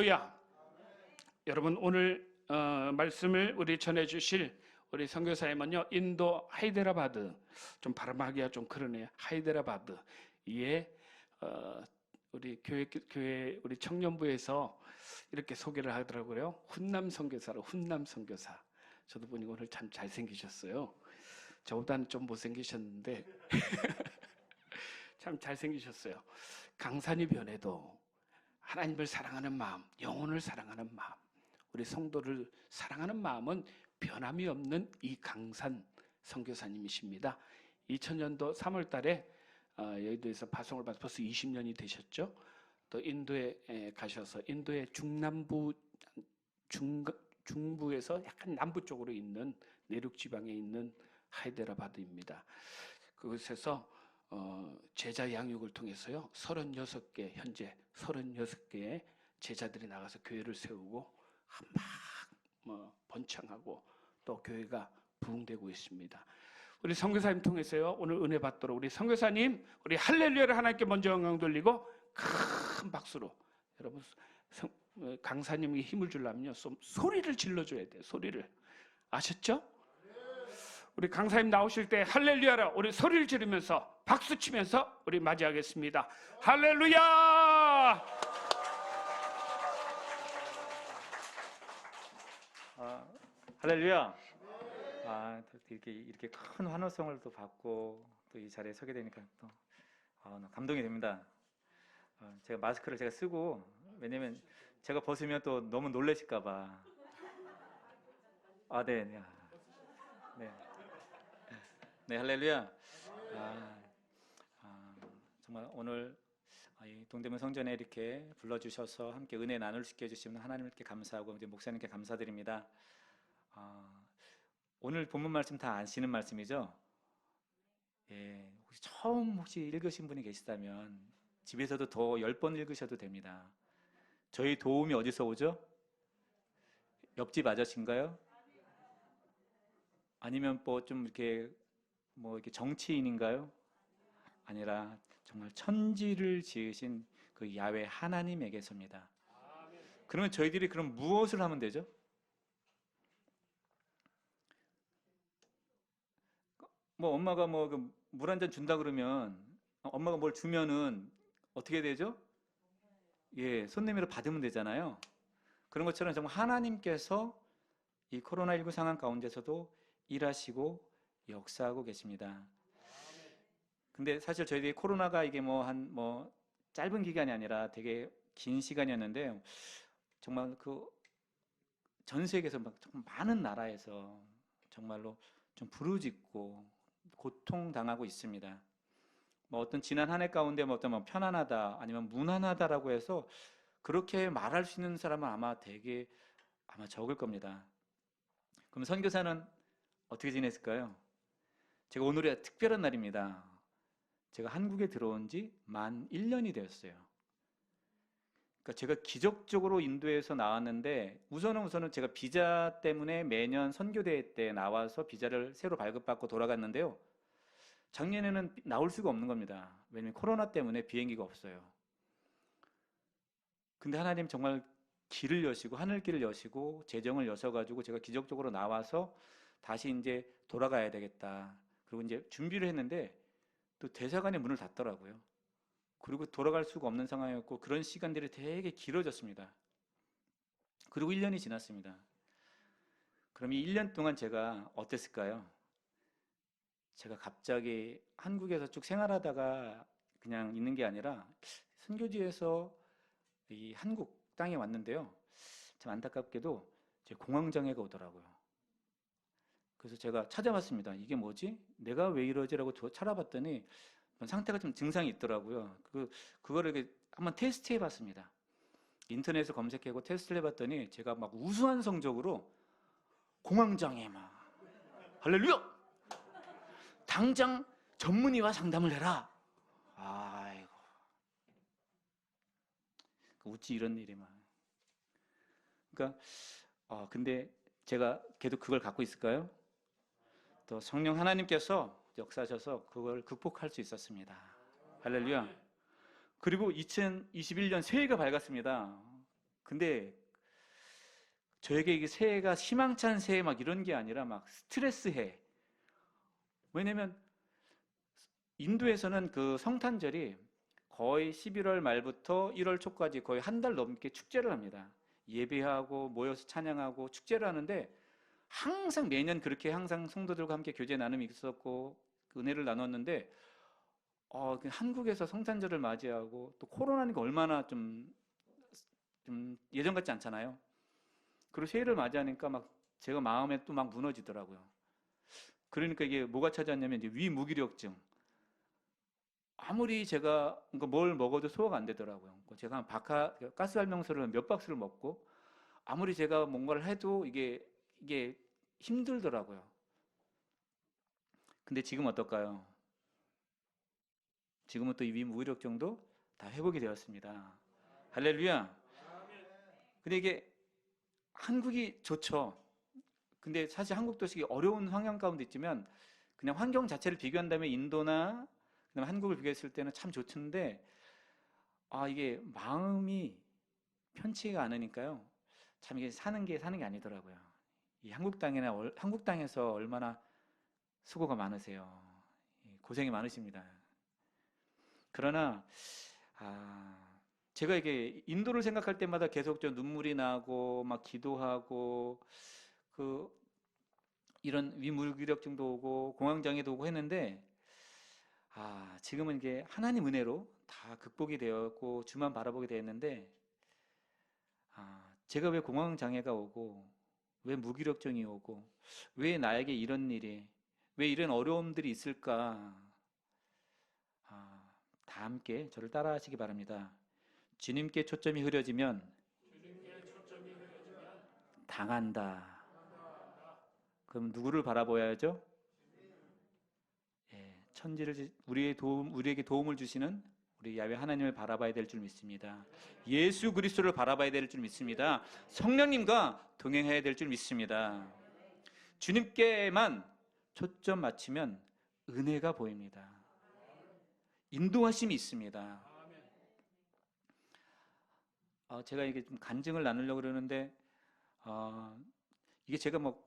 할렐루야. 여러분 오늘 말씀을 우리 전해주실 우리 선교사님은요, 인도 하이데라바드, 좀 발음하기가 좀 그러네요. 하이데라바드에 우리 교회 우리 청년부에서 이렇게 소개를 하더라고요. 훈남 선교사로. 훈남 선교사. 저도 보니 오늘 참 잘생기셨어요. 저보다는 좀 못생기셨는데 참 잘생기셨어요. 강산이 변해도 하나님을 사랑하는 마음, 영혼을 사랑하는 마음, 우리 성도를 사랑하는 마음은 변함이 없는 이강산 선교사님이십니다. 2000년도 3월 달에 여의도에서 파송을 받아서 벌써 20년이 되셨죠. 또 인도에 가셔서 인도의 중부에서 약간 남부 쪽으로 있는 내륙 지방에 있는 하이데라바드입니다. 그곳에서 제자 양육을 통해서요, 36개, 현재 36개의 제자들이 나가서 교회를 세우고 막 번창하고 또 교회가 부흥되고 있습니다. 우리 선교사님 통해서요, 오늘 은혜 받도록 우리 선교사님, 우리 할렐루야를 하나님께 먼저 영광 돌리고 큰 박수로, 여러분 강사님에게 힘을 주려면요, 소리를 질러줘야 돼요. 소리를. 아셨죠? 우리 강사님 나오실 때 할렐루야라 우리 소리를 지르면서 박수 치면서 우리 맞이하겠습니다. 할렐루야! 할렐루야! 이렇게 큰 환호성을 또 받고 또 이 자리에 서게 되니까 또 감동이 됩니다. 제가 마스크를 제가 쓰고, 왜냐면 제가 벗으면 또 너무 놀라실까봐. 네, 할렐루야. 정말 오늘 이 동대문 성전에 이렇게 불러주셔서 함께 은혜 나눌 수 있게 해주시면 하나님께 감사하고 이제 목사님께 감사드립니다. 오늘 본문 말씀 다 아시는 말씀이죠? 예, 혹시 읽으신 분이 계시다면 집에서도 더 10번 읽으셔도 됩니다. 저희 도움이 어디서 오죠? 옆집 아저씨인가요? 아니면 좀 이렇게 이렇게 정치인인가요? 아니라 정말 천지를 지으신 그 야훼 하나님에게서입니다. 그러면 저희들이 그럼 무엇을 하면 되죠? 엄마가 물 한 잔 준다 그러면, 엄마가 뭘 주면은 어떻게 되죠? 예, 손 내밀어 받으면 되잖아요. 그런 것처럼 정말 하나님께서 이 코로나19 상황 가운데서도 일하시고 역사하고 계십니다. 근데 사실 저희들이 코로나가 이게 짧은 기간이 아니라 되게 긴 시간이었는데, 정말 전 세계에서 정말 많은 나라에서 정말로 좀 부르짖고 고통당하고 있습니다. 어떤 지난 한 해 가운데 어떤 편안하다 아니면 무난하다라고 해서 그렇게 말할 수 있는 사람은 아마 적을 겁니다. 그럼 선교사는 어떻게 지냈을까요? 제가 오늘이 특별한 날입니다. 제가 한국에 들어온 지 만 1년이 되었어요. 그러니까 제가 기적적으로 인도에서 나왔는데, 우선은 제가 비자 때문에 매년 선교대회 때 나와서 비자를 새로 발급받고 돌아갔는데요, 작년에는 나올 수가 없는 겁니다. 왜냐면 코로나 때문에 비행기가 없어요. 근데 하나님 정말 길을 여시고, 하늘길을 여시고, 재정을 여셔가지고 제가 기적적으로 나와서 다시 이제 돌아가야 되겠다. 그리고 이제 준비를 했는데 또 대사관의 문을 닫더라고요. 그리고 돌아갈 수가 없는 상황이었고, 그런 시간들이 되게 길어졌습니다. 그리고 1년이 지났습니다. 그럼 이 1년 동안 제가 어땠을까요? 제가 갑자기 한국에서 쭉 생활하다가 그냥 있는 게 아니라 선교지에서 이 한국 땅에 왔는데요, 참 안타깝게도 제 공황장애가 오더라고요. 그래서 제가 찾아봤습니다. 이게 뭐지? 내가 왜 이러지라고 찾아봤더니 상태가 좀 증상이 있더라고요. 그거를 이렇게 한번 테스트 해봤습니다. 인터넷에 검색하고 테스트를 해봤더니 제가 우수한 성적으로 공황장애 할렐루야! 당장 전문의와 상담을 해라. 아이고, 어찌 이런 일이만. 그러니까 근데 제가 계속 그걸 갖고 있을까요? 또 성령 하나님께서 역사하셔서 그걸 극복할 수 있었습니다. 할렐루야. 그리고 2021년 새해가 밝았습니다. 근데 저에게 이게 새해가 희망찬 새해 막 이런 게 아니라 막 스트레스 해. 왜냐면 인도에서는 그 성탄절이 거의 11월 말부터 1월 초까지 거의 한 달 넘게 축제를 합니다. 예배하고 모여서 찬양하고 축제를 하는데 항상 매년 그렇게 항상 성도들과 함께 교제 나눔이 있었고 그 은혜를 나눴는데 그 한국에서 성탄절을 맞이하고 또 코로나니까 얼마나 좀 예전 같지 않잖아요. 그리고 새해를 맞이하니까 막 제가 마음에 또 막 무너지더라고요. 그러니까 이게 뭐가 찾아왔냐면 이제 위무기력증. 아무리 제가 뭘 먹어도 소화가 안 되더라고요. 제가 가스 할명수를 몇 박스를 먹고 아무리 제가 뭔가를 해도 이게 힘들더라고요. 근데 지금 어떨까요? 지금은 또 이 위무기력증도 다 회복이 되었습니다. 할렐루야. 근데 이게 한국이 좋죠. 근데 사실 한국도 어려운 환경 가운데 있지만 그냥 환경 자체를 비교한다면 인도나 그다음에 한국을 비교했을 때는 참 좋던데 이게 마음이 편치가 않으니까요. 참 이게 사는 게 아니더라고요. 이 한국 땅에서 얼마나 수고가 많으세요. 고생이 많으십니다. 그러나 제가 이게 인도를 생각할 때마다 계속 좀 눈물이 나고 막 기도하고 그 이런 위무기력증도 오고 공황장애도 오고 했는데 지금은 이게 하나님 은혜로 다 극복이 되었고 주만 바라보게 되었는데 제가 왜 공황장애가 오고 왜 무기력증이 오고 왜 나에게 이런 일이 왜 이런 어려움들이 있을까? 다 함께 저를 따라 하시기 바랍니다. 주님께 초점이 흐려지면 당한다. 그럼 누구를 바라보아야죠? 우리에게 도움을 주시는 우리 야훼 하나님을 바라봐야 될 줄 믿습니다. 예수 그리스도를 바라봐야 될 줄 믿습니다. 성령님과 동행해야 될 줄 믿습니다. 주님께만 초점 맞추면 은혜가 보입니다. 인도하심이 있습니다. 제가 이게 좀 간증을 나누려고 그러는데 이게 제가 뭐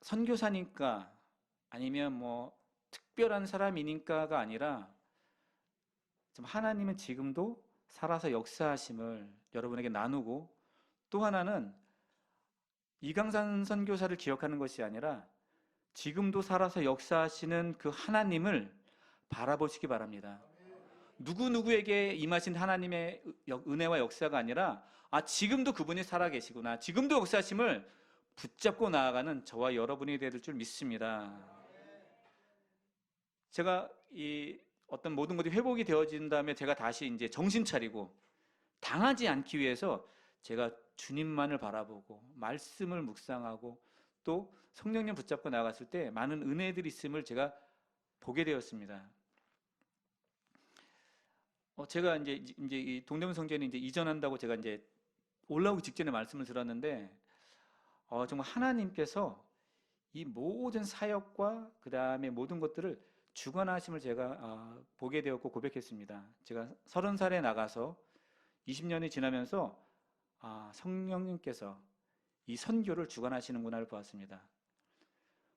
선교사니까 아니면 뭐 특별한 사람이니까가 아니라 좀 하나님은 지금도 살아서 역사하심을 여러분에게 나누고 또 하나는 이강산 선교사를 기억하는 것이 아니라 지금도 살아서 역사하시는 그 하나님을 바라보시기 바랍니다. 누구누구에게 임하신 하나님의 은혜와 역사가 아니라 지금도 그분이 살아계시구나. 지금도 역사하심을 붙잡고 나아가는 저와 여러분이 될 줄 믿습니다. 제가 이 어떤 모든 것이 회복이 되어진 다음에 제가 다시 이제 정신 차리고 당하지 않기 위해서 제가 주님만을 바라보고 말씀을 묵상하고 또 성령님 붙잡고 나갔을 때 많은 은혜들이 있음을 제가 보게 되었습니다. 제가 이제 이 동대문 성전에 이제 이전한다고 제가 이제 올라오기 직전에 말씀을 들었는데 정말 하나님께서 이 모든 사역과 그 다음에 모든 것들을 주관하심을 제가 보게 되었고 고백했습니다. 제가 30살에 나가서 20년이 지나면서 성령님께서 이 선교를 주관하시는구나를 보았습니다.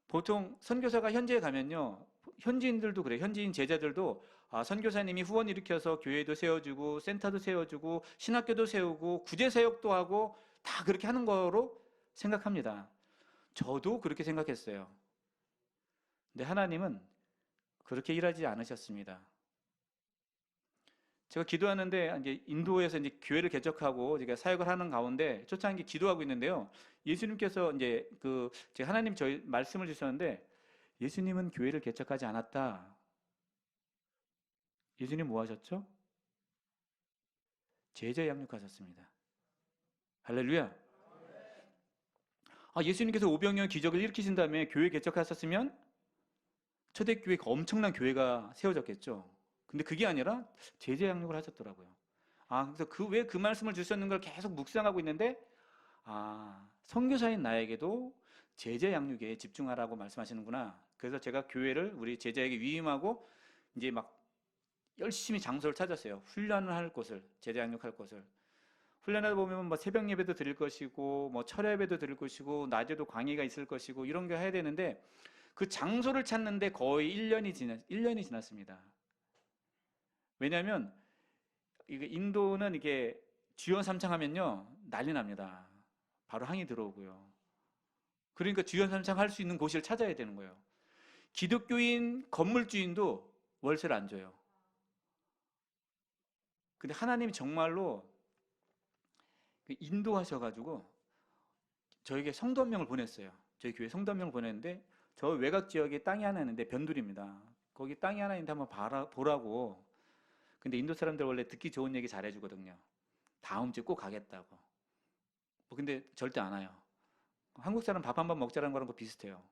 보통 선교사가 현지에 가면요, 현지인들도 그래요. 현지인 제자들도 선교사님이 후원 일으켜서 교회도 세워주고 센터도 세워주고 신학교도 세우고 구제사역도 하고 다 그렇게 하는 거로 생각합니다. 저도 그렇게 생각했어요. 근데 하나님은 그렇게 일하지 않으셨습니다. 제가 기도하는데 이제 인도에서 이제 교회를 개척하고 제가 사역을 하는 가운데 초창기 기도하고 있는데요. 예수님께서 이제 제가 하나님 저희 말씀을 주셨는데 예수님은 교회를 개척하지 않았다. 예수님 뭐 하셨죠? 제자 양육하셨습니다. 할렐루야. 예수님께서 오병이어 기적을 일으키신 다음에 교회 개척하셨으면 초대교회가 엄청난 교회가 세워졌겠죠. 근데 그게 아니라 제자 양육을 하셨더라고요. 그래서 왜 그 말씀을 주셨는 걸 계속 묵상하고 있는데 선교사인 나에게도 제자 양육에 집중하라고 말씀하시는구나. 그래서 제가 교회를 우리 제자에게 위임하고 이제 막 열심히 장소를 찾았어요. 훈련을 할 곳을, 제자 양육할 곳을. 훈련하다 보면 뭐 새벽 예배도 드릴 것이고 뭐 철야 예배도 드릴 것이고 낮에도 강의가 있을 것이고 이런 게 해야 되는데 그 장소를 찾는데 거의 1년이 지났습니다. 왜냐하면 이게 인도는 이게 주연 삼창하면요 난리 납니다. 바로 항의 들어오고요. 그러니까 주연 삼창할 수 있는 곳을 찾아야 되는 거예요. 기독교인 건물주인도 월세를 안 줘요. 근데 하나님이 정말로 인도하셔가지고 저에게 성도 한 명을 보냈어요. 저희 교회 성도 한 명을 보냈는데 저 외곽 지역에 땅이 하나 있는데 변두리입니다. 거기 땅이 하나 있는데 한번 보라고. 근데 인도 사람들 원래 듣기 좋은 얘기 잘해주거든요. 다음 주에 꼭 가겠다고. 근데 절대 안 와요. 한국 사람 밥 한 번 먹자라는 거랑 비슷해요.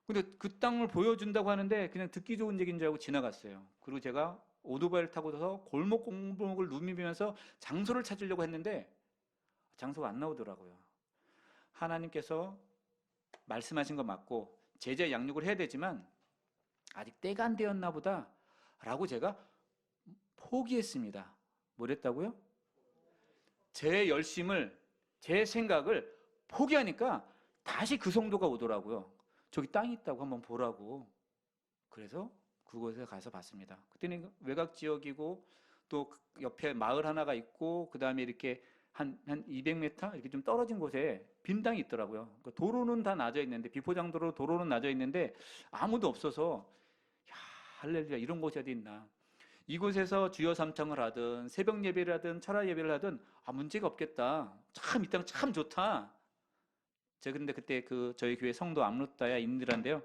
근데 그 땅을 보여준다고 하는데 그냥 듣기 좋은 얘기인 줄 알고 지나갔어요. 그리고 제가 오토바이를 타고서 골목을 누비면서 장소를 찾으려고 했는데 장소가 안 나오더라고요. 하나님께서 말씀하신 거 맞고 제자 양육을 해야 되지만 아직 때가 안 되었나 보다 라고 제가 포기했습니다. 뭐랬다고요? 제 열심을, 제 생각을 포기하니까 다시 그 성도가 오더라고요. 저기 땅이 있다고 한번 보라고. 그래서 그곳에 가서 봤습니다. 그때는 외곽 지역이고 또 옆에 마을 하나가 있고 그 다음에 이렇게 한 200m 이렇게 좀 떨어진 곳에 빈 땅이 있더라고요. 그러니까 도로는 다 나져 있는데 비포장도로 도로는 나져 있는데 아무도 없어서 야, 할렐루야 이런 곳이 어디 있나. 이곳에서 주여 삼창을 하든 새벽 예배를 하든 철야 예배를 하든 문제가 없겠다. 참 이 땅 참 좋다. 제가 근데 그때 그 저희 교회 성도 암루타야 인디란데요.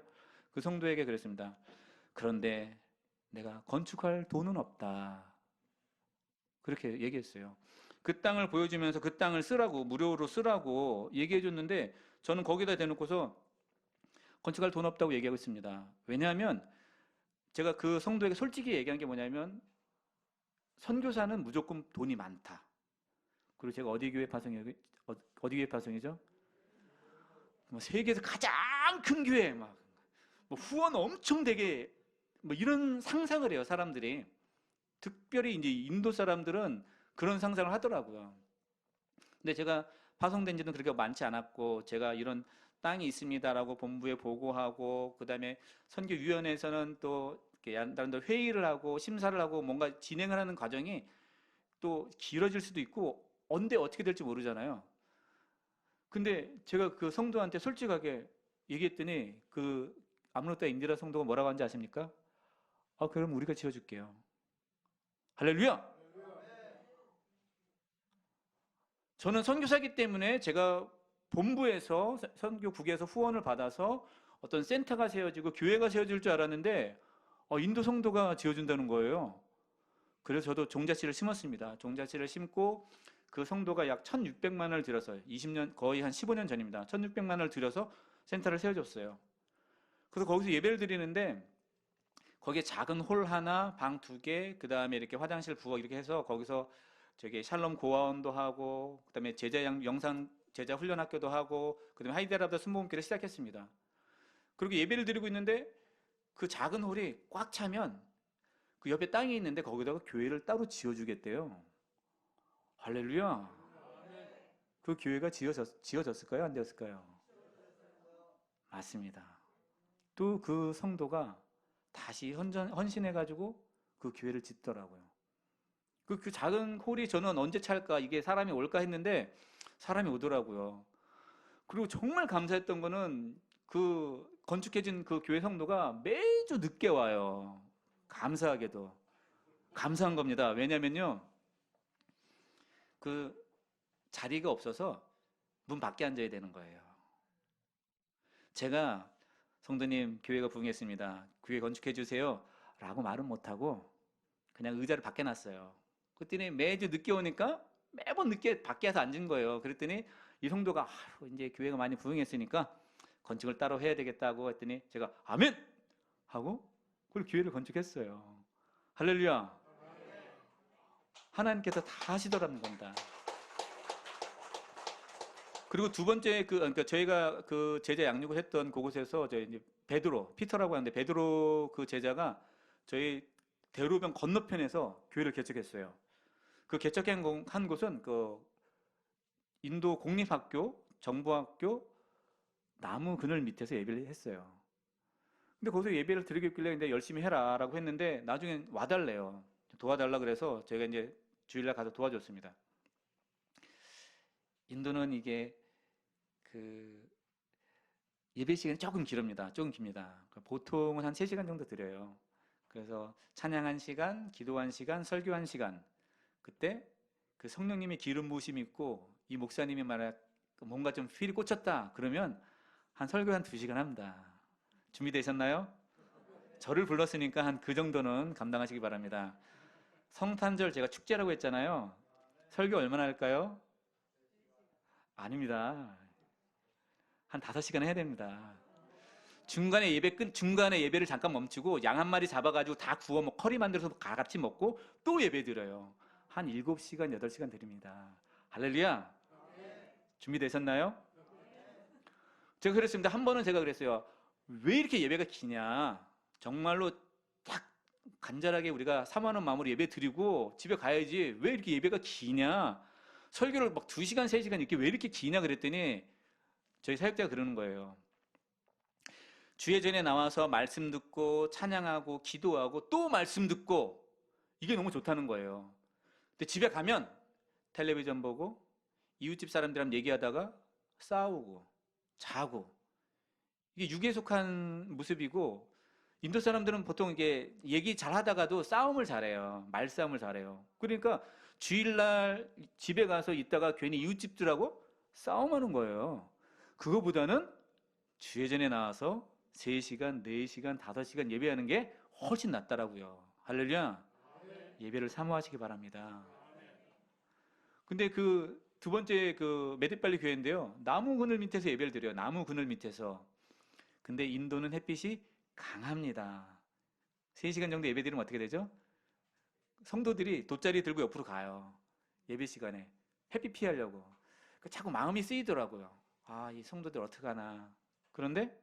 그 성도에게 그랬습니다. 그런데 내가 건축할 돈은 없다. 그렇게 얘기했어요. 그 땅을 보여주면서 그 땅을 쓰라고 무료로 쓰라고 얘기해 줬는데 저는 거기다 대놓고서 건축할 돈 없다고 얘기하고 있습니다. 왜냐하면 제가 그 성도에게 솔직히 얘기한 게 뭐냐면 선교사는 무조건 돈이 많다. 그리고 제가 어디 교회 파송이죠? 뭐 세계에서 가장 큰 교회 뭐 후원 엄청 되게 뭐 이런 상상을 해요, 사람들이. 특별히 이제 인도 사람들은 그런 상상을 하더라고요. 근데 제가 파송된 지는 그렇게 많지 않았고 제가 이런 땅이 있습니다라고 본부에 보고하고 그다음에 선교위원회에서는 또 다른 데 회의를 하고 심사를 하고 뭔가 진행을 하는 과정이 또 길어질 수도 있고 언제 어떻게 될지 모르잖아요. 근데 제가 그 성도한테 솔직하게 얘기했더니 그 아무렇다 인디라 성도가 뭐라고 하는지 아십니까? 그럼 우리가 지어줄게요. 할렐루야! 저는 선교사이기 때문에 제가 본부에서 선교국에서 후원을 받아서 어떤 센터가 세워지고 교회가 세워질 줄 알았는데 인도 성도가 지어준다는 거예요. 그래서 저도 종자씨를 심었습니다. 종자씨를 심고 그 성도가 약 1,600만 원을 들여서 20년 거의 한 15년 전입니다. 1,600만 원을 들여서 센터를 세워줬어요. 그래서 거기서 예배를 드리는데 거기에 작은 홀 하나, 방 2개, 그 다음에 이렇게 화장실 부엌 이렇게 해서 거기서 저기 샬롬 고아원도 하고 그다음에 영상 제자 훈련 학교도 하고 그다음에 하이데라바드 순복음교를 시작했습니다. 그리고 예배를 드리고 있는데 그 작은 홀이 꽉 차면 그 옆에 땅이 있는데 거기다가 교회를 따로 지어주겠대요. 할렐루야. 그 교회가 지어졌을까요? 안 되었을까요? 맞습니다. 또 그 성도가 다시 헌신해가지고 그 교회를 짓더라고요. 그 작은 홀이 저는 언제 찰까 이게 사람이 올까 했는데 사람이 오더라고요. 그리고 정말 감사했던 거는 그 건축해진 그 교회 성도가 매주 늦게 와요. 감사하게도 감사한 겁니다. 왜냐면요 그 자리가 없어서 문 밖에 앉아야 되는 거예요. 제가 성도님 교회가 부흥했습니다. 교회 건축해 주세요 라고 말은 못하고 그냥 의자를 밖에 놨어요. 그랬더니 매주 늦게 오니까 매번 늦게 밖에 와서 앉은 거예요. 그랬더니 이 성도가 이제 교회가 많이 부흥했으니까 건축을 따로 해야 되겠다고 했더니 제가 아멘! 하고 그걸 교회를 건축했어요. 할렐루야. 하나님께서 다 하시더라는 겁니다. 그리고 두 번째 그러니까 저희가 그 제자 양육을 했던 그곳에서 저희 이제 피터라고 하는데 베드로 그 제자가 저희 대로변 건너편에서 교회를 개척했어요. 그 개척한 곳은 그 인도 공립학교, 정부학교 나무 그늘 밑에서 예배를 했어요. 근데 거기서 예배를 드리고 있길래 근데 열심히 해라라고 했는데 나중엔 와달래요. 도와달라 그래서 제가 이제 주일날 가서 도와줬습니다. 인도는 이게 그 예배 시간이 조금 길습니다. 조금 깁니다. 보통은 한 3시간 정도 드려요. 그래서 찬양 1시간, 기도 1시간, 설교 1시간. 그때 그 성령님의 기름 부으심이 있고 이 목사님이 말해 뭔가 좀 필이 꽂혔다 그러면 한 설교 한 2시간 합니다. 준비되셨나요? 저를 불렀으니까 한 그 정도는 감당하시기 바랍니다. 성탄절 제가 축제라고 했잖아요. 설교 얼마나 할까요? 아닙니다. 한 5시간 해야 됩니다. 중간에 예배를 잠깐 멈추고 양 한 마리 잡아가지고 다 구워 커리 만들어서 다 같이 먹고 또 예배 드려요. 한 7시간, 8시간 드립니다. 할렐루야. 준비되셨나요? 제가 그랬습니다. 한 번은 제가 그랬어요. 왜 이렇게 예배가 기냐? 정말로 딱 간절하게 우리가 3만 원 마음으로 예배 드리고 집에 가야지 왜 이렇게 예배가 기냐? 설교를 막 2시간, 3시간 이렇게 왜 이렇게 기냐 그랬더니 저희 사역자가 그러는 거예요. 주예전에 나와서 말씀 듣고 찬양하고 기도하고 또 말씀 듣고 이게 너무 좋다는 거예요. 근데 집에 가면 텔레비전 보고 이웃집 사람들이랑 얘기하다가 싸우고 자고 이게 육에 속한 모습이고 인도 사람들은 보통 이게 얘기 잘 하다가도 싸움을 잘해요. 말싸움을 잘해요. 그러니까 주일날 집에 가서 있다가 괜히 이웃집들하고 싸움하는 거예요. 그거보다는 주예전에 나와서 3시간, 4시간, 5시간 예배하는 게 훨씬 낫더라고요. 할렐루야. 예배를 사모하시기 바랍니다. 근데 그 두 번째 그 메디빨리 교회인데요. 나무 그늘 밑에서 예배를 드려요. 나무 그늘 밑에서. 근데 인도는 햇빛이 강합니다. 3시간 정도 예배 드리면 어떻게 되죠? 성도들이 돗자리 들고 옆으로 가요. 예배 시간에. 햇빛 피하려고. 자꾸 마음이 쓰이더라고요. 아, 이 성도들 어떡하나. 그런데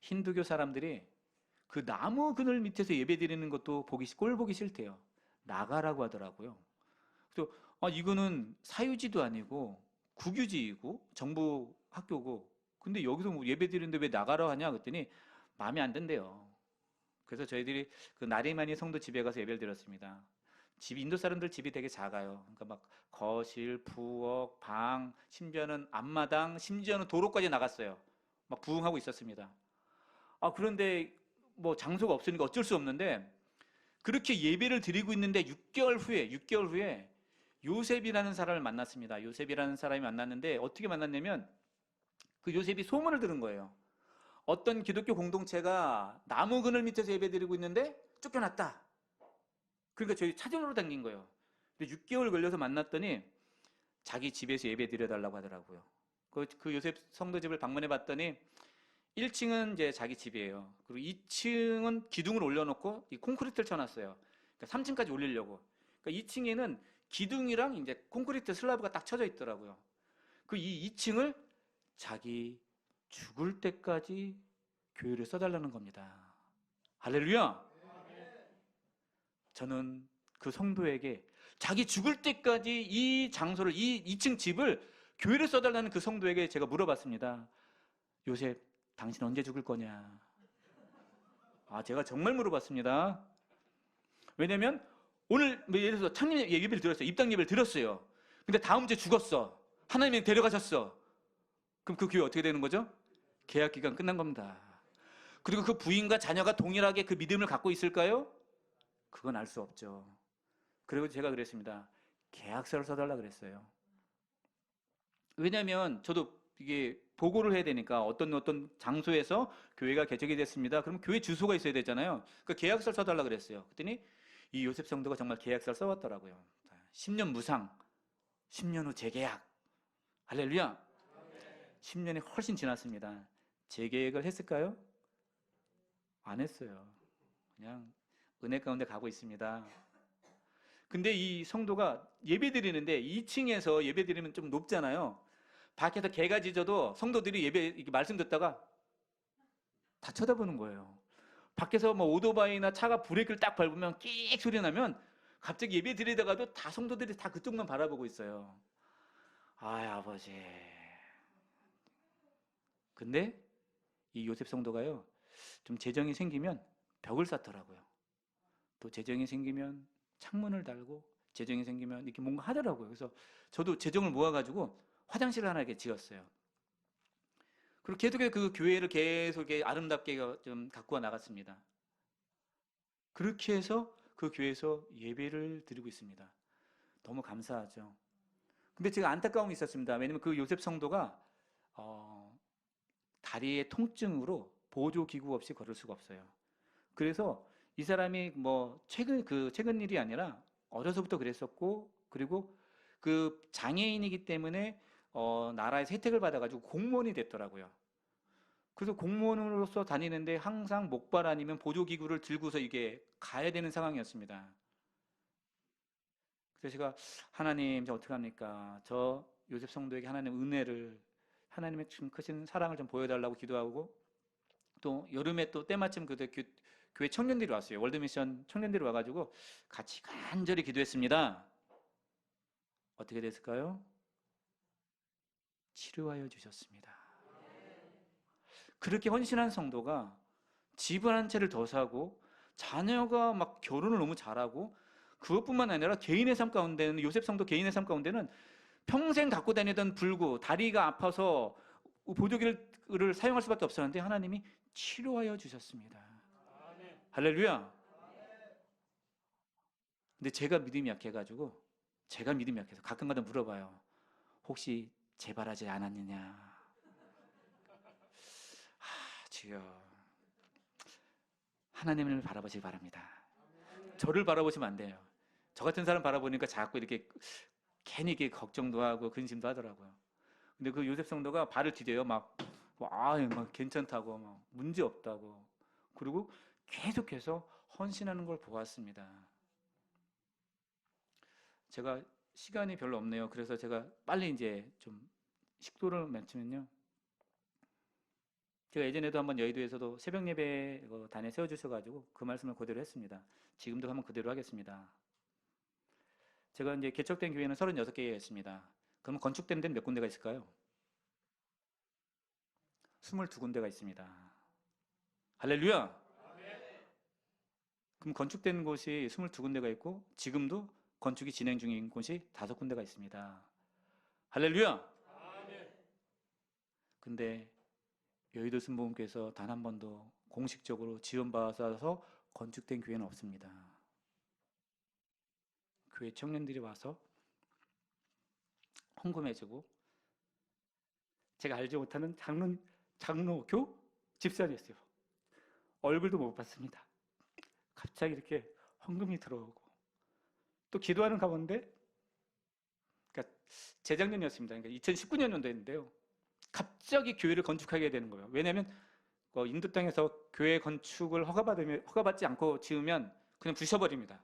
힌두교 사람들이 그 나무 그늘 밑에서 예배 드리는 것도 꼴 보기 싫대요. 나가라고 하더라고요. 그래서 이거는 사유지도 아니고 국유지이고 정부 학교고 근데 여기서 뭐 예배 드리는데 왜 나가라 하냐 그랬더니 마음에 안 든대요. 그래서 저희들이 그 나리마니 성도 집에 가서 예배를 드렸습니다. 인도 사람들 집이 되게 작아요. 그러니까 막 거실, 부엌, 방, 심지어는 앞마당, 심지어는 도로까지 나갔어요. 막 부흥하고 있었습니다. 그런데 뭐 장소가 없으니까 어쩔 수 없는데 그렇게 예배를 드리고 있는데 6개월 후에 요셉이라는 사람을 만났습니다. 요셉이라는 사람이 만났는데 어떻게 만났냐면 그 요셉이 소문을 들은 거예요. 어떤 기독교 공동체가 나무 그늘 밑에서 예배 드리고 있는데 쫓겨났다. 그러니까 저희 찾으러 다닌 거예요. 근데 6개월 걸려서 만났더니 자기 집에서 예배 드려달라고 하더라고요. 그 요셉 성도 집을 방문해 봤더니 1층은 이제 자기 집이에요. 그리고 2층은 기둥을 올려놓고 이 콘크리트를 쳐놨어요. 그러니까 3층까지 올리려고. 그러니까 2층에는 기둥이랑 이제 콘크리트 슬라브가 딱 쳐져 있더라고요. 이 2층을 자기 죽을 때까지 교회를 써달라는 겁니다. 할렐루야! 저는 그 성도에게 자기 죽을 때까지 이 장소를, 이 2층 집을 교회를 써달라는 그 성도에게 제가 물어봤습니다. 요셉, 당신 언제 죽을 거냐? 제가 정말 물어봤습니다. 왜냐면 오늘 예를 들어서 창립 예배를 드렸어요. 입당 예배를 드렸어요. 근데 다음 주에 죽었어. 하나님이 데려가셨어. 그럼 그 교회 어떻게 되는 거죠? 계약 기간 끝난 겁니다. 그리고 그 부인과 자녀가 동일하게 그 믿음을 갖고 있을까요? 그건 알 수 없죠. 그리고 제가 그랬습니다. 계약서를 써달라 그랬어요. 왜냐면 저도 이게 보고를 해야 되니까 어떤 장소에서 교회가 개척이 됐습니다. 그럼 교회 주소가 있어야 되잖아요. 그러니까 계약서를 써달라 그랬어요. 그랬더니 이 요셉 성도가 정말 계약서를 써왔더라고요. 10년 무상, 10년 후 재계약. 할렐루야. 10년이 훨씬 지났습니다. 재계약을 했을까요? 안 했어요. 그냥 은혜 가운데 가고 있습니다. 근데 이 성도가 예배 드리는데 2층에서 예배 드리면 좀 높잖아요. 밖에서 개가 짖어도 성도들이 이렇게 말씀 듣다가 다 쳐다보는 거예요. 밖에서 뭐 오토바이나 차가 브레이크를 딱 밟으면 끼익 소리 나면 갑자기 예배 드리다가도 다 성도들이 다 그쪽만 바라보고 있어요. 아버지. 근데 이 요셉 성도가요, 좀 재정이 생기면 벽을 쌓더라고요. 또 재정이 생기면 창문을 달고, 재정이 생기면 이렇게 뭔가 하더라고요. 그래서 저도 재정을 모아가지고 화장실을 하나 이렇게 지었어요. 그리고 계속해서 그 교회를 계속 이렇게 아름답게 좀 가꾸어 나갔습니다. 그렇게 해서 그 교회에서 예배를 드리고 있습니다. 너무 감사하죠. 근데 제가 안타까움이 있었습니다. 왜냐면 그 요셉 성도가 다리의 통증으로 보조기구 없이 걸을 수가 없어요. 그래서 이 사람이 뭐 최근 일이 아니라 어려서부터 그랬었고, 그리고 그 장애인이기 때문에 나라에서 혜택을 받아가지고 공무원이 됐더라고요. 그래서 공무원으로서 다니는데 항상 목발 아니면 보조기구를 들고서 이게 가야 되는 상황이었습니다. 그래서 제가 하나님, 저 어떡합니까? 저 요셉 성도에게 하나님 은혜를, 하나님의 좀 크신 사랑을 좀 보여달라고 기도하고, 또 여름에 또 때마침 그때 교회 청년들이 왔어요. 월드미션 청년들이 와가지고 같이 간절히 기도했습니다. 어떻게 됐을까요? 치료하여 주셨습니다. 그렇게 헌신한 성도가 집을 한 채를 더 사고, 자녀가 막 결혼을 너무 잘하고, 그것뿐만 아니라 개인의 삶 가운데는, 요셉 성도 개인의 삶 가운데는 평생 갖고 다니던 불구, 다리가 아파서 보조기를 사용할 수밖에 없었는데 하나님이 치료하여 주셨습니다. 할렐루야. 근데 제가 믿음이 약해서 가끔가다 물어봐요. 혹시 재발하지 않았느냐? 주여, 하나님을 바라보시기 바랍니다. 저를 바라보시면 안 돼요. 저 같은 사람 바라보니까 자꾸 이렇게 괜히 이렇게 걱정도 하고 근심도 하더라고요. 근데 그 요셉 성도가 발을 디뎌요. 막 괜찮다고, 막 문제 없다고. 그리고 계속해서 헌신하는 걸 보았습니다. 제가 시간이 별로 없네요. 그래서 제가 빨리 이제 좀 식도를 맺히면요. 제가 예전에도 한번 여의도에서도 새벽 예배 단에 세워주셔가지고 그 말씀을 그대로 했습니다. 지금도 한번 그대로 하겠습니다. 제가 이제 개척된 교회는 36개였습니다. 그럼 건축된 데는 몇 군데가 있을까요? 22군데가 있습니다. 할렐루야! 그럼 건축된 곳이 22군데가 있고, 지금도 건축이 진행 중인 곳이 5군데가 있습니다. 할렐루야! 근데 여의도 순복음교회에서 단 한 번도 공식적으로 지원받아서 건축된 교회는 없습니다. 교회 청년들이 와서 헌금해주고, 제가 알지 못하는 장로교 집사였어요. 얼굴도 못 봤습니다. 갑자기 이렇게 헌금이 들어오고, 또 기도하는 가운데, 그러니까 재작년이었습니다. 그러니까 2019년도인데요. 갑자기 교회를 건축하게 되는 거예요. 왜냐하면 인도 땅에서 교회 건축을 허가받지 않고 지으면 그냥 부셔버립니다.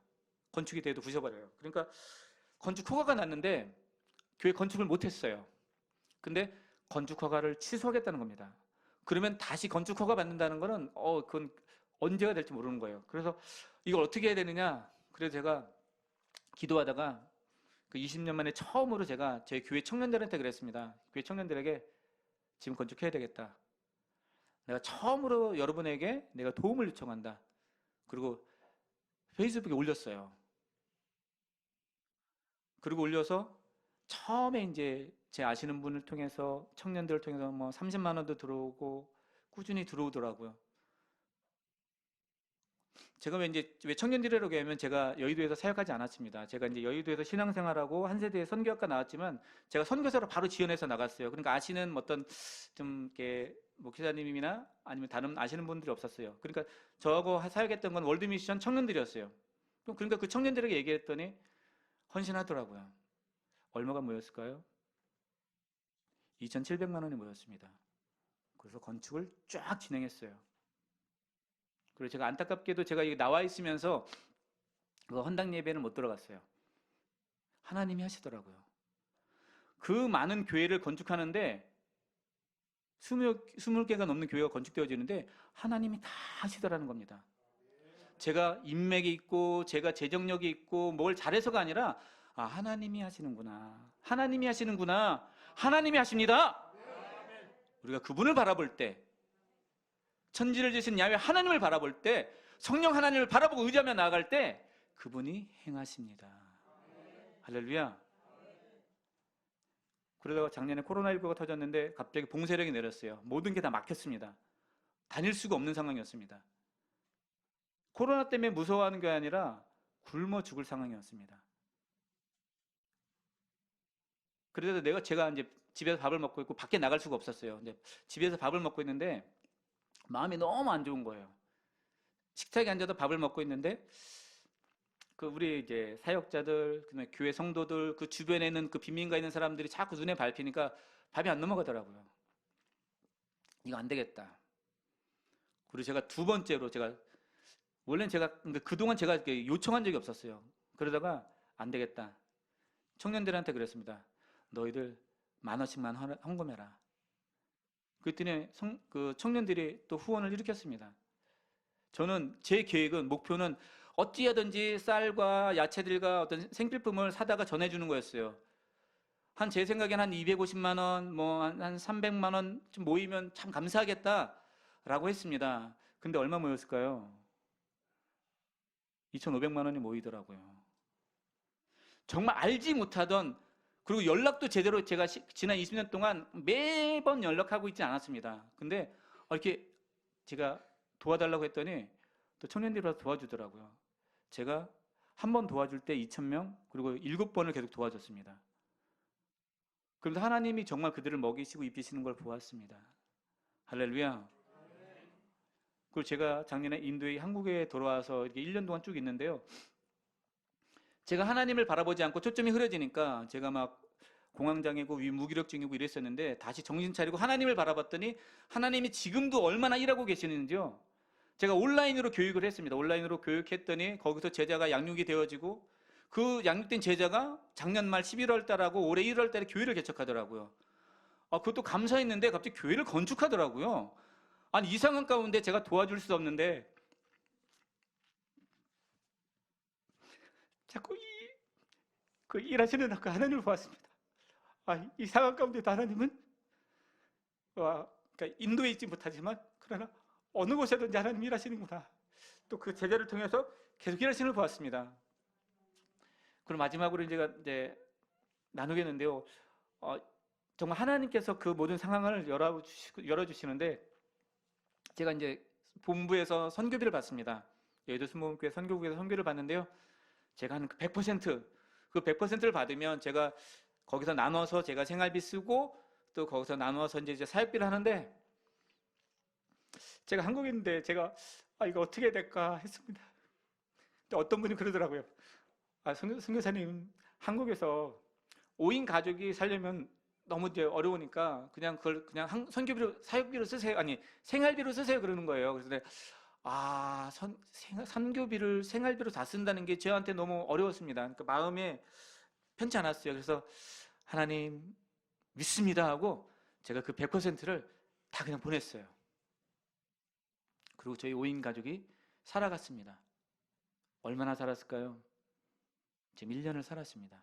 건축이 돼도 부셔버려요. 그러니까 건축 허가가 났는데 교회 건축을 못했어요. 근데 건축 허가를 취소하겠다는 겁니다. 그러면 다시 건축 허가 받는다는 거는 그건 언제가 될지 모르는 거예요. 그래서 이걸 어떻게 해야 되느냐. 그래서 제가 기도하다가 그 20년 만에 처음으로 제가 제 교회 청년들한테 그랬습니다. 교회 청년들에게 지금 건축해야 되겠다. 내가 처음으로 여러분에게 내가 도움을 요청한다. 그리고 페이스북에 올렸어요. 그리고 올려서 처음에 이제 제 아시는 분을 통해서, 청년들을 통해서 뭐 30만 원도 들어오고 꾸준히 들어오더라고요. 제가 왜 청년들이라고 하면 제가 여의도에서 사역하지 않았습니다. 제가 이제 여의도에서 신앙생활하고 한 세대의 선교학과 나왔지만 제가 선교사로 바로 지원해서 나갔어요. 그러니까 아시는 어떤 좀 이렇게 목회자님이나 아니면 다른 아시는 분들이 없었어요. 그러니까 저하고 사역했던 건 월드미션 청년들이었어요. 그러니까 그 청년들에게 얘기했더니 헌신하더라고요. 얼마가 모였을까요? 2,700만 원이 모였습니다. 그래서 건축을 쫙 진행했어요. 그리고 제가 안타깝게도 제가 여기 나와 있으면서 그 헌당 예배는 못 들어갔어요. 하나님이 하시더라고요. 그 많은 교회를 건축하는데 20개가 넘는 교회가 건축되어지는데 하나님이 다 하시더라는 겁니다. 제가 인맥이 있고 제가 재정력이 있고 뭘 잘해서가 아니라 하나님이 하시는구나. 하나님이 하시는구나. 하나님이 하십니다. 우리가 그분을 바라볼 때, 천지를 지으신 야훼 하나님을 바라볼 때, 성령 하나님을 바라보고 의지하며 나아갈 때 그분이 행하십니다. 할렐루야. 그러다가 작년에 코로나19가 터졌는데 갑자기 봉쇄령이 내렸어요. 모든 게 다 막혔습니다. 다닐 수가 없는 상황이었습니다. 코로나 때문에 무서워하는 게 아니라 굶어 죽을 상황이었습니다. 그래서 제가 이제 집에서 밥을 먹고 있고 밖에 나갈 수가 없었어요. 이제 집에서 밥을 먹고 있는데 마음이 너무 안 좋은 거예요. 식탁에 앉아서 밥을 먹고 있는데 그 우리 이제 사역자들, 그다음에 교회 성도들, 그 주변에 있는 그 빈민가에 있는 사람들이 자꾸 눈에 밟히니까 밥이 안 넘어가더라고요. 이거 안 되겠다. 그리고 제가 두 번째로 원래는 제가 그동안 제가 이렇게 요청한 적이 없었어요. 그러다가 안 되겠다. 청년들한테 그랬습니다. 너희들 10,000원씩만 헌금해라. 그랬더니 그 청년들이 또 후원을 일으켰습니다. 저는 제 계획은, 목표는 어찌하든지 쌀과 야채들과 어떤 생필품을 사다가 전해주는 거였어요. 제 생각엔 한 250만 원, 한 300만 원 좀 모이면 참 감사하겠다라고 했습니다. 근데 얼마 모였을까요? 2,500만 원이 모이더라고요. 정말 알지 못하던, 그리고 연락도 제대로 제가 지난 20년 동안 매번 연락하고 있지 않았습니다. 근데 이렇게 제가 도와달라고 했더니 또 청년들이 와서 도와주더라고요. 제가 한 번 도와줄 때 2,000명, 그리고 7번을 계속 도와줬습니다. 그런데 하나님이 정말 그들을 먹이시고 입히시는 걸 보았습니다. 할렐루야. 그리고 제가 작년에 인도에 한국에 돌아와서 이렇게 1년 동안 쭉 있는데요. 제가 하나님을 바라보지 않고 초점이 흐려지니까 제가 막 공황장애고 무기력증이고 이랬었는데 다시 정신 차리고 하나님을 바라봤더니 하나님이 지금도 얼마나 일하고 계시는지요. 제가 온라인으로 교육을 했습니다. 온라인으로 교육했더니 거기서 제자가 양육이 되어지고 그 양육된 제자가 작년 말 11월 달하고 올해 1월 달에 교회를 개척하더라고요. 그것도 감사했는데 갑자기 교회를 건축하더라고요. 아니, 이 상황 가운데 제가 도와줄 수 없는데 자꾸 그 일하시는 그 하나님을 보았습니다. 이 상황 가운데도 하나님은 그러니까 인도에 있지 못하지만 그러나 어느 곳에든지 하나님이 일하시는구나. 또 그 제자를 통해서 계속 일하시는 걸 보았습니다. 그럼 마지막으로 이제 나누겠는데요. 정말 하나님께서 그 모든 상황을 열어주시는데 제가 이제 본부에서 선교비를 받습니다. 여의도 순복음교회 선교국에서 선교를 받는데요. 제가 한 100%, 그 100%를 받으면 제가 거기서 나눠서 제가 생활비 쓰고 또 거기서 나눠서 이제 사역비를 하는데 제가 한국에 있는데 제가 이거 어떻게 해야 될까 했습니다. 근데 어떤 분이 그러더라고요. 선교사님, 한국에서 5인 가족이 살려면 너무 이제 어려우니까 그냥 그걸 그냥 선교비로, 사역비로 쓰세요. 아니, 생활비로 쓰세요. 그러는 거예요. 그래서 내가 선교비를 생활비로 다 쓴다는 게 저한테 너무 어려웠습니다. 그러니까 마음에 편치 않았어요. 그래서 하나님 믿습니다 하고 제가 그 100%를 다 그냥 보냈어요. 그리고 저희 5인 가족이 살아갔습니다. 얼마나 살았을까요? 지금 1년을 살았습니다.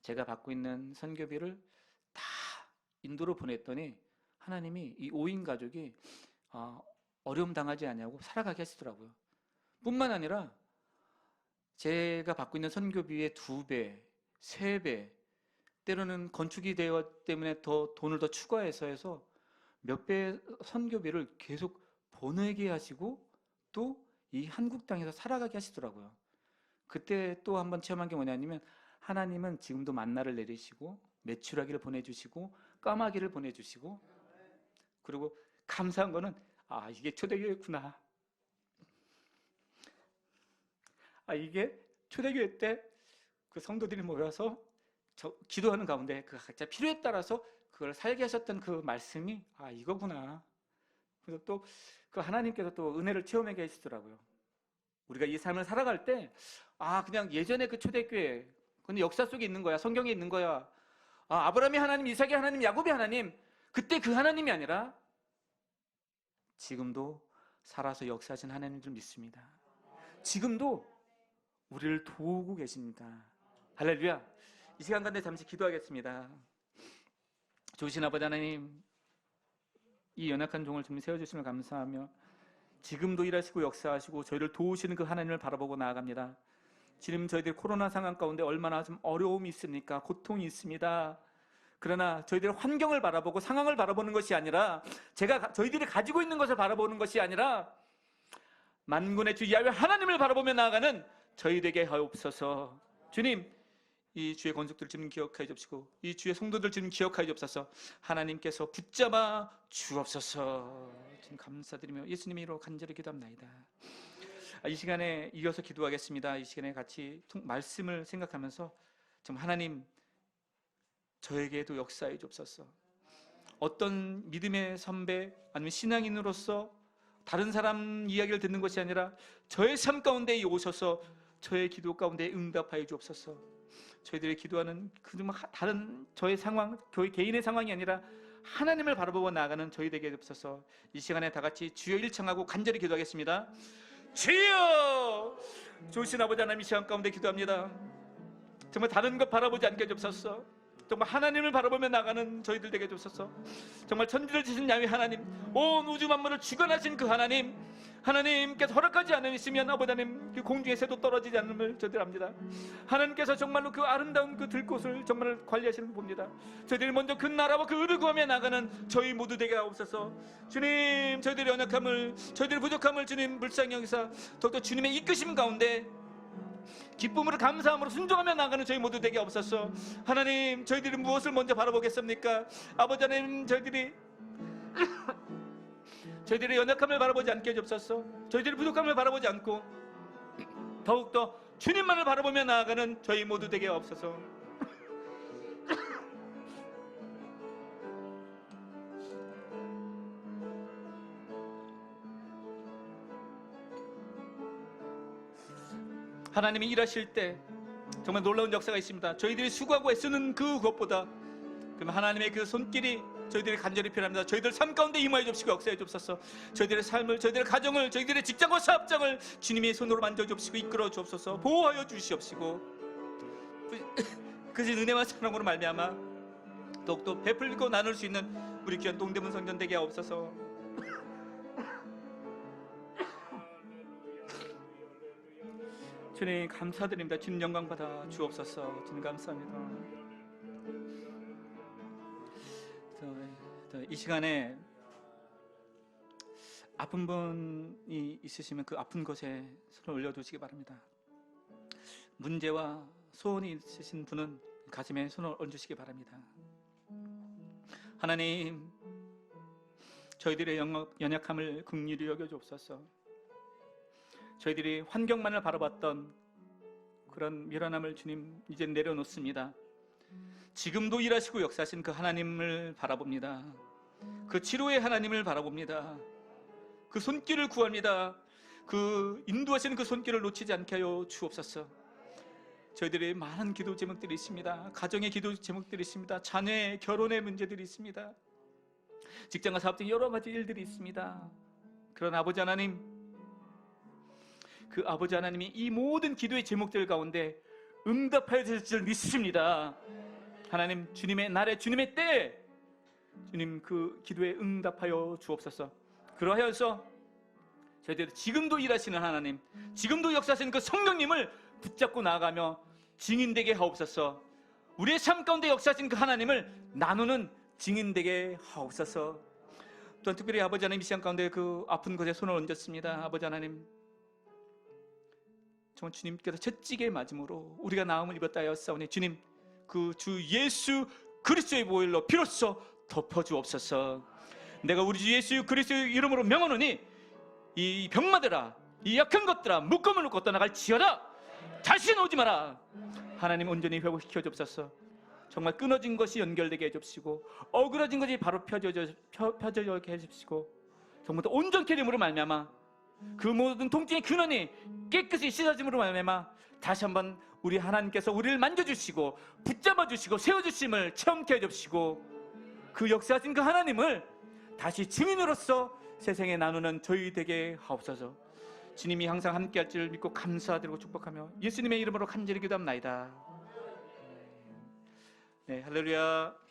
제가 받고 있는 선교비를 다 인도로 보냈더니 하나님이 이 5인 가족이 어려움 당하지 않냐고 살아가게 하시더라고요. 뿐만 아니라 제가 받고 있는 선교비의 2배, 3배, 때로는 건축이 때문에 더 돈을 더 추가해서 해서 몇 배의 선교비를 계속 보내게 하시고 또 이 한국 땅에서 살아가게 하시더라고요. 그때 또 한번 체험한 게 뭐냐면 하나님은 지금도 만나를 내리시고 메추라기를 보내주시고 까마귀를 보내주시고, 그리고 감사한 거는 이게 초대교회구나. 이게 초대교회 때 그 성도들이 모여서 기도하는 가운데 그 각자 필요에 따라서 그걸 살게 하셨던 그 말씀이 이거구나. 그래서 또 그 하나님께서 또 은혜를 체험하게 하시더라고요. 우리가 이 삶을 살아갈 때 그냥 예전에 그 초대교회, 근데 역사 속에 있는 거야. 성경에 있는 거야. 아브라함의 하나님, 이삭의 하나님, 야곱의 하나님, 그때 그 하나님이 아니라 지금도 살아서 역사하신 하나님 줄 믿습니다. 지금도 우리를 도우고 계십니다. 할렐루야. 이 시간 가운데 잠시 기도하겠습니다. 좋으신 아버지 하나님, 이 연약한 종을 주님 세워주심을 감사하며 지금도 일하시고 역사하시고 저희를 도우시는 그 하나님을 바라보고 나아갑니다. 지금 저희들 코로나 상황 가운데 얼마나 좀 어려움이 있습니까? 고통이 있습니다. 그러나 저희들의 환경을 바라보고 상황을 바라보는 것이 아니라 저희들이 가지고 있는 것을 바라보는 것이 아니라 만군의 주 야훼 하나님을 바라보며 나아가는 저희 되게 하옵소서. 주님, 이 주의 건축들 주님 기억하여 주옵시고 이 주의 성도들 주님 기억하여 주옵소서. 하나님께서 붙잡아 주옵소서. 주님 감사드리며 예수님의 이름으로 간절히 기도합나이다. 이 시간에 이어서 기도하겠습니다. 이 시간에 같이 말씀을 생각하면서 좀 하나님 저에게도 역사해 주옵소서. 어떤 믿음의 선배 아니면 신앙인으로서 다른 사람 이야기를 듣는 것이 아니라 저의 삶 가운데 오셔서 저의 기도 가운데 응답하여 주옵소서. 저희들이 기도하는 다른 저의 상황, 교회 개인의 상황이 아니라 하나님을 바라보고 나아가는 저희 되게 해주옵소서. 이 시간에 다 같이 주여 일청하고 간절히 기도하겠습니다. 주여! 좋으신 아버지 하나님, 이 시간 가운데 기도합니다. 정말 다른 것 바라보지 않게 해주옵소서. 정말 하나님을 바라보며 나가는 저희들 되게 해주옵소서. 정말 천지를 지신 야훼 하나님, 온 우주 만물을 주관하신 그 하나님, 하나님께서 허락하지 않으시면 아버지 하나님 그 공중의 새도 떨어지지 않음을 저희들 압니다. 하나님께서 정말로 그 아름다운 그 들꽃을 정말 관리하시는 걸 봅니다. 저희들이 먼저 그 나라와 그 의를 구하며 나가는 저희 모두 되게 하옵소서. 주님, 저희들의 연약함을, 저희들의 부족함을 주님 불쌍히 여기사 더욱더 주님의 이끄심 가운데 기쁨으로 감사함으로 순종하며 나가는 저희 모두 되게 없었어. 하나님, 저희들이 무엇을 먼저 바라보겠습니까? 아버지 하나님, 저희들이 저희들의 연약함을 바라보지 않게 해주옵소서. 저희들의 부족함을 바라보지 않고 더욱더 주님만을 바라보며 나아가는 저희 모두 되게 없어서. 하나님이 일하실 때 정말 놀라운 역사가 있습니다. 저희들이 수고하고 애쓰는 그것보다 그럼 하나님의 그 손길이 저희들이 간절히 필요합니다. 저희들 삶 가운데 임하여 주옵시고 역사해 주옵소서. 저희들의 삶을, 저희들의 가정을, 저희들의 직장과 사업장을 주님의 손으로 만져 주옵시고 이끌어 주옵소서. 보호하여 주시옵시고 그 은혜와 사랑으로 말미암아 더욱더 베풀고 나눌 수 있는 우리 귀한 동대문 성전 되게 하옵소서. 주님 감사드립니다. 주님 영광 받아 주옵소서. 주님 감사합니다. 이 시간에 아픈 분이 있으시면 그 아픈 곳에 손을 올려주시기 바랍니다. 문제와 소원이 있으신 분은 가슴에 손을 얹으시기 바랍니다. 하나님, 저희들의 연약함을 긍휼히 여겨주옵소서. 저희들이 환경만을 바라봤던 그런 미련함을 주님 이제 내려놓습니다. 지금도 일하시고 역사하신 그 하나님을 바라봅니다. 그 치료의 하나님을 바라봅니다. 그 손길을 구합니다. 그 인도하시는 그 손길을 놓치지 않게 하여 주옵소서. 저희들의 많은 기도 제목들이 있습니다. 가정의 기도 제목들이 있습니다. 자녀의 결혼의 문제들이 있습니다. 직장과 사업 등 여러 가지 일들이 있습니다. 그런 아버지 하나님, 그 아버지 하나님이 이 모든 기도의 제목들 가운데 응답하여 주실 줄 믿습니다. 하나님, 주님의 날에 주님의 때에 주님 그 기도에 응답하여 주옵소서. 그러하여서 저희들 지금도 일하시는 하나님, 지금도 역사하시는 그 성령님을 붙잡고 나아가며 증인되게 하옵소서. 우리의 삶 가운데 역사하신 그 하나님을 나누는 증인되게 하옵소서. 또한 특별히 아버지 하나님, 이 시간 가운데 그 아픈 곳에 손을 얹었습니다. 아버지 하나님, 정말 주님께서 채찍에 맞음으로 우리가 나음을 입었다 하였사오니 주님, 그 주 예수 그리스도의 보혈로 비로소 덮어주옵소서. 내가 우리 주 예수 그리스도의 이름으로 명하노니 이 병마들아, 이 약한 것들아, 묶음을 놓고 떠나갈지어다. 다시는 오지 마라. 하나님, 온전히 회복시켜 주옵소서. 정말 끊어진 것이 연결되게 해주시고 어그러진 것이 바로 펴져게 해주시고 정말 더 온전케 됨으로 말미암아 그 모든 통증의 근원이 깨끗이 씻어짐으로 말미암아 다시 한번 우리 하나님께서 우리를 만져주시고 붙잡아주시고 세워주심을 체험케 해주시고 그 역사하신 그 하나님을 다시 증인으로서 세상에 나누는 저희 되게 하옵소서. 주님이 항상 함께할 줄 믿고 감사드리고 축복하며 예수님의 이름으로 간절히 기도합나이다. 네, 할렐루야.